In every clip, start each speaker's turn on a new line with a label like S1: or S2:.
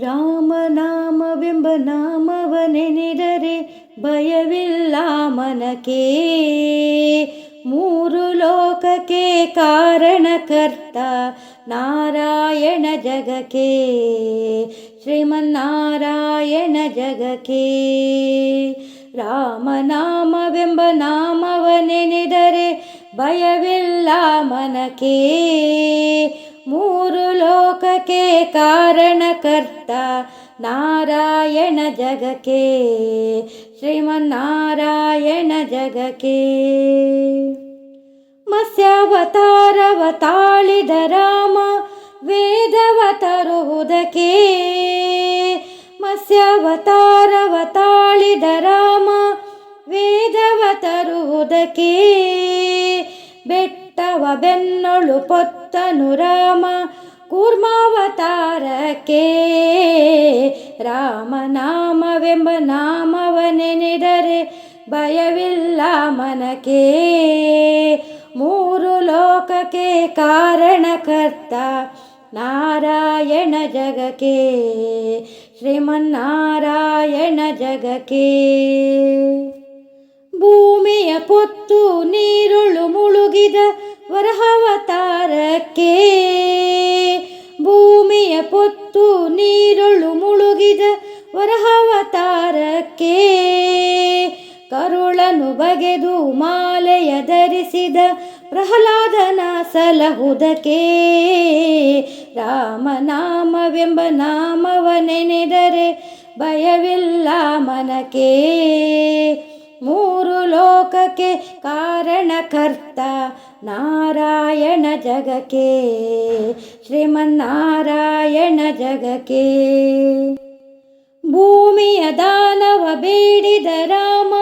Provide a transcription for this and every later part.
S1: ರಾಮನಾಮವೆಂಬ ನಾಮವನೆನೆದರೆ ಭಯವಿಲ್ಲ ಮನಕ್ಕೆ. ಮೂರು ಲೋಕಕ್ಕೆ ಕಾರಣಕರ್ತ ನಾರಾಯಣ ಜಗಕ್ಕೆ, ಶ್ರೀಮನ್ನಾರಾಯಣ ಜಗಕ್ಕೆ. ರಾಮನಾಮವೆಂಬ ನಾಮವನೆನೆದರೆ ಭಯವಿಲ್ಲ ಮನಕ್ಕೆ. ಮೂರು ಲೋಕಕ್ಕೆ ಕಾರಣಕರ್ತ ನಾರಾಯಣ ಜಗಕ್ಕೆ, ಶ್ರೀಮನ್ನಾರಾಯಣ ಜಗಕ್ಕೆ. ಮತ್ಸ್ಯಾವತಾರವ ತಾಳಿದ ರಾಮ ವೇದವ ತರುವುದಕ್ಕೆ. ಮತ್ಸ್ಯಾವತಾರವ ತಾಳಿದ ರಾಮ ವೇದವ ತರುವುದಕ್ಕೆ. ಬೆಟ್ಟವ ಬೆನ್ನೊಳು ಪೊತ್ತನು ರಾಮ ಕೂರ್ಮಾವತಾರಕ್ಕೆ. ರಾಮನಾಮವೆಂಬ ನಾಮವನೆನೆದರೆ ಭಯವಿಲ್ಲ ಮನಕ್ಕೆ. ಮೂರು ಲೋಕಕ್ಕೆ ಕಾರಣಕರ್ತ ನಾರಾಯಣ ಜಗಕ್ಕೆ, ಶ್ರೀಮನ್ನಾರಾಯಣ ಜಗಕ್ಕೆ. ಭೂಮಿಯ ಪೊತ್ತು ನೀರುಳು ಮುಳುಗಿದ ವರಹಾವತಾರಕ್ಕೆ. ಭೂಮಿಯ ಪೊತ್ತು ನೀರುಳು ಮುಳುಗಿದ ವರಹಾವತಾರಕ್ಕೆ. ಕರುಳನು ಬಗೆದು ಮಾಲೆಯ ಧರಿಸಿದ ಪ್ರಹ್ಲಾದನ ಸಲಹುದಕ್ಕೆ. ರಾಮನಾಮವೆಂಬ ನಾಮವನೆನೆದರೆ ಭಯವಿಲ್ಲ ಮನಕ್ಕೆ. ಮೂರು ಲೋಕಕ್ಕೆ ಕಾರಣಕರ್ತ ನಾರಾಯಣ ಜಗಕ್ಕೆ, ಶ್ರೀಮನ್ನಾರಾಯಣ ಜಗಕ್ಕೆ. ಭೂಮಿಯ ದಾನವ ಬೇಡಿದ ರಾಮ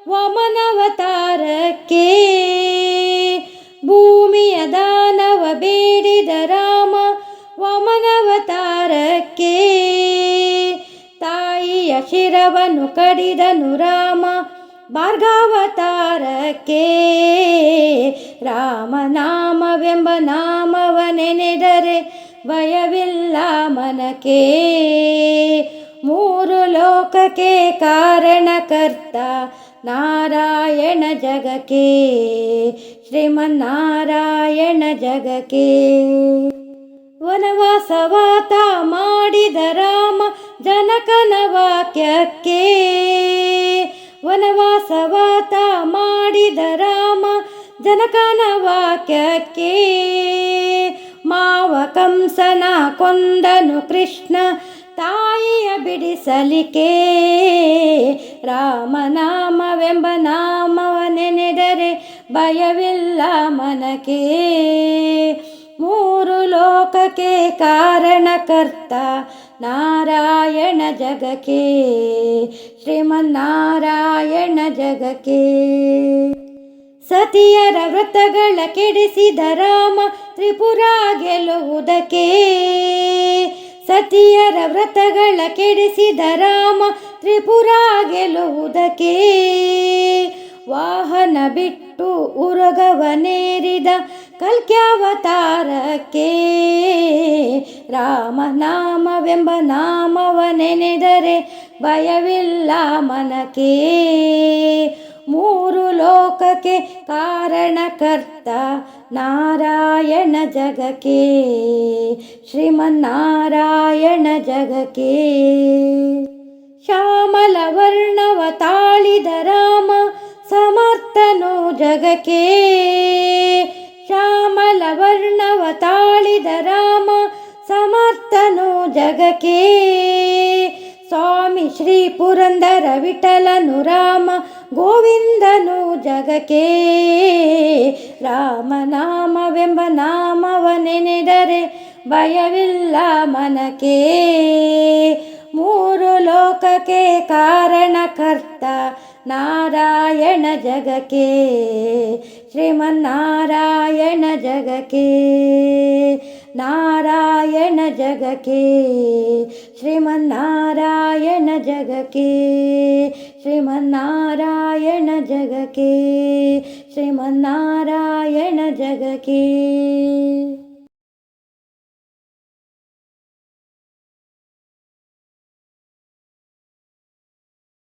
S1: ವಾಮನವತಾರಕ್ಕೆ. ಭೂಮಿಯ ದಾನವ ಬೇಡಿದ ರಾಮ ವಾಮನವತಾರಕ್ಕೆ. ತಾಯಿಯ ಶಿರವನ್ನು ಕಡಿದನು ರಾಮ ಭಾರ್ಗವತಾರಕ್ಕೆ. ರಾಮನಾಮವೆಂಬ ನಾಮವನೆನೆದರೆ ಭಯವಿಲ್ಲ ಮನಕ್ಕೆ. ಮೂರು ಲೋಕಕ್ಕೆ ಕಾರಣಕರ್ತ ನಾರಾಯಣ ಜಗಕ್ಕೆ, ಶ್ರೀಮನ್ನಾರಾಯಣ ಜಗಕ್ಕೆ. ವನವಾಸವಾತ ಮಾಡಿದ ರಾಮ ಜನಕನ ವಾಕ್ಯಕ್ಕೆ. ವನವಾಸವಾತ ಮಾಡಿದ ರಾಮ ಜನಕನ ವಾಕ್ಯಕ್ಕೆ. ಮಾವ ಕಂಸನ ಕೊಂದನು ಕೃಷ್ಣ ತಾಯಿಯ ಬಿಡಿಸಲಿಕ್ಕೆ. ರಾಮನಾಮವೆಂಬ ನಾಮವನೆನೆದರೆ ಭಯವಿಲ್ಲ ಮನಕ್ಕೆ. ಮೂರು ಲೋಕಕ್ಕೆ ಕಾರಣಕರ್ತ ನಾರಾಯಣ ಜಗಕ್ಕೆ, ಶ್ರೀಮನ್ನಾರಾಯಣ ಜಗಕ್ಕೆ. ಸತಿಯರ ವ್ರತಗಳ ಕೆಡಿಸಿದ ರಾಮ ತ್ರಿಪುರ ಗೆಲ್ಲುವುದಕ್ಕೆ. ಸತಿಯರ ವ್ರತಗಳ ಕೆಡಿಸಿದ ರಾಮ ತ್ರಿಪುರ ಗೆಲ್ಲುವುದಕ್ಕೆ. ವಾಹನ ಬಿಟ್ಟು ಉರಗವನೇರಿದ ಕಲ್ಕ್ಯಾವತಾರಕ್ಕೆ. ರಾಮನಾಮವೆಂಬ ನಾಮವನೆನೆದರೆ ಭಯವಿಲ್ಲ ಮನಕ್ಕೆ. ಮೂರು ಲೋಕಕ್ಕೆ ಕಾರಣಕರ್ತ ನಾರಾಯಣ ಜಗಕ್ಕೆ, ಶ್ರೀಮನ್ನಾರಾಯಣ ಜಗಕ್ಕೆ. ಶ್ಯಾಮಲ ವರ್ಣವ ತಾಳಿದ ರಾಮ ಸಮರ್ಥನು ಜಗಕ್ಕೆ. ಶ್ಯಾಮಲ ವರ್ಣವ ತಾಳಿದ ರಾಮ ಸಮರ್ಥನು ಜಗಕ್ಕೆ. ಸ್ವಾಮಿ ಶ್ರೀ ಪುರಂದರ ವಿಠಲನು ರಾಮ ಗೋವಿಂದನು ಜಗಕ್ಕೆ. ರಾಮನಾಮವೆಂಬ ನಾಮವನೆನೆದರೆ ಭಯವಿಲ್ಲ ಮನಕ್ಕೆ. ಮೂರು ಲೋಕಕ್ಕೆ ಕಾರಣಕರ್ತ ನಾರಾಯಣ ಜಗಕ್ಕೆ, ಶ್ರೀಮನ್ನಾರಾಯಣ ಜಗಕ್ಕೆ. ನಾರಾಯಣ ಜಗಕ್ಕೆ, ಶ್ರೀಮನ್ನಾರಾಯಣ ಜಗಕ್ಕೆ, ಶ್ರೀಮನ್ನಾರಾಯಣ ಜಗಕ್ಕೆ, ಶ್ರೀಮನ್ನಾರಾಯಣ ಜಗಕ್ಕೆ.